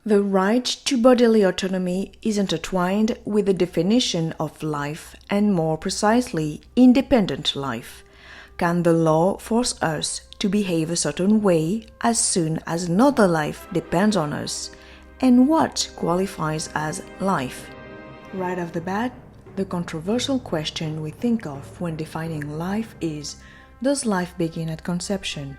The right to bodily autonomy is intertwined with the definition of life and, more precisely, independent life. Can the law force us to behave a certain way as soon as another life depends on us? And what qualifies as life? Right off the bat, the controversial question we think of when defining life is, does life begin at conception?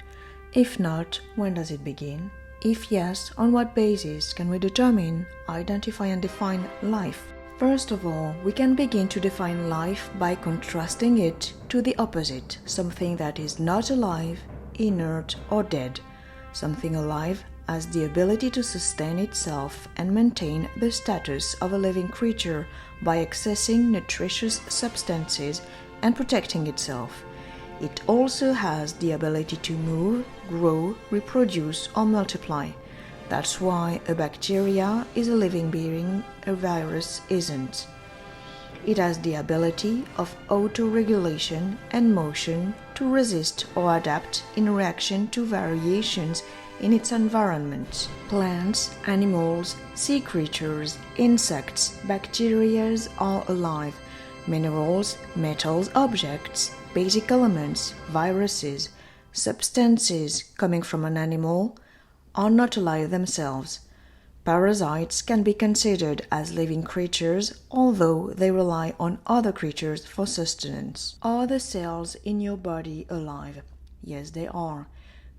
If not, when does it begin? If yes, on what basis can we determine, identify and define life? First of all, we can begin to define life by contrasting it to the opposite, something that is not alive, inert or dead. Something alive has the ability to sustain itself and maintain the status of a living creature by accessing nutritious substances and protecting itself. It also has the ability to move, grow, reproduce, or multiply. That's why a bacteria is a living being, a virus isn't. It has the ability of auto-regulation and motion to resist or adapt in reaction to variations in its environment. Plants, animals, sea creatures, insects, bacteria are alive. Minerals, metals, objects, basic elements, viruses, substances coming from an animal are not alive themselves. Parasites can be considered as living creatures, although they rely on other creatures for sustenance. Are the cells in your body alive? Yes, they are,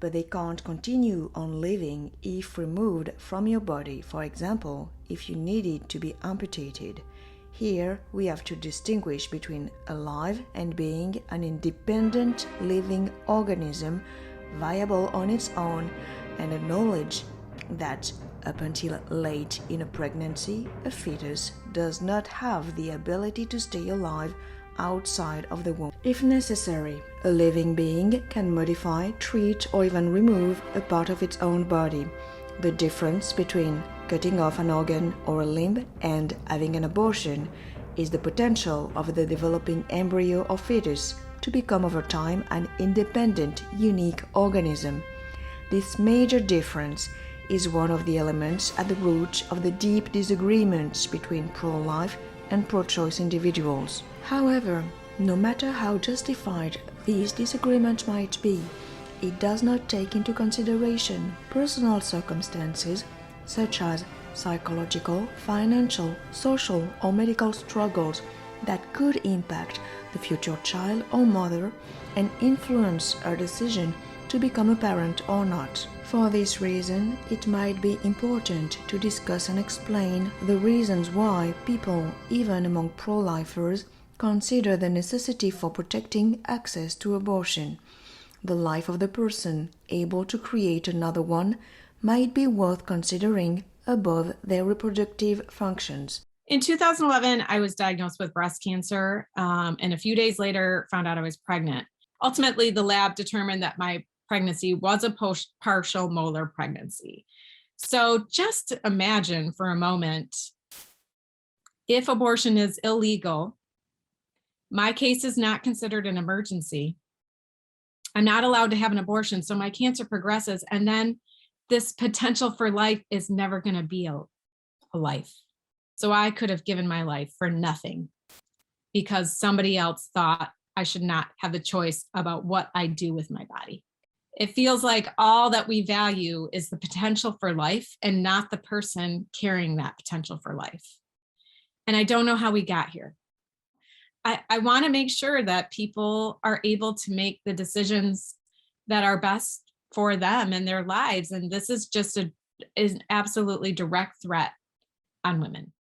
but they can't continue on living if removed from your body, for example, if you needed to be amputated. Here, we have to distinguish between alive and being an independent living organism, viable on its own, and acknowledge that up until late in a pregnancy, a fetus does not have the ability to stay alive outside of the womb. If necessary, a living being can modify, treat, or even remove a part of its own body. The difference between cutting off an organ or a limb and having an abortion is the potential of the developing embryo or fetus to become over time an independent, unique organism. This major difference is one of the elements at the root of the deep disagreements between pro-life and pro-choice individuals. However, no matter how justified these disagreements might be, it does not take into consideration personal circumstances such as psychological, financial, social, or medical struggles that could impact the future child or mother and influence her decision to become a parent or not. For this reason, it might be important to discuss and explain the reasons why people, even among pro-lifers, consider the necessity for protecting access to abortion. The life of the person able to create another one might be worth considering above their reproductive functions. In 2011, I was diagnosed with breast cancer, and a few days later found out I was pregnant. Ultimately, the lab determined that my pregnancy was a partial molar pregnancy. So just imagine for a moment, if abortion is illegal, my case is not considered an emergency. I'm not allowed to have an abortion, so my cancer progresses, and then this potential for life is never going to be a life. So I could have given my life for nothing because somebody else thought I should not have the choice about what I do with my body. It feels like all that we value is the potential for life and not the person carrying that potential for life. And I don't know how we got here. I want to make sure that people are able to make the decisions that are best for them and their lives. And this is just an absolutely direct threat on women.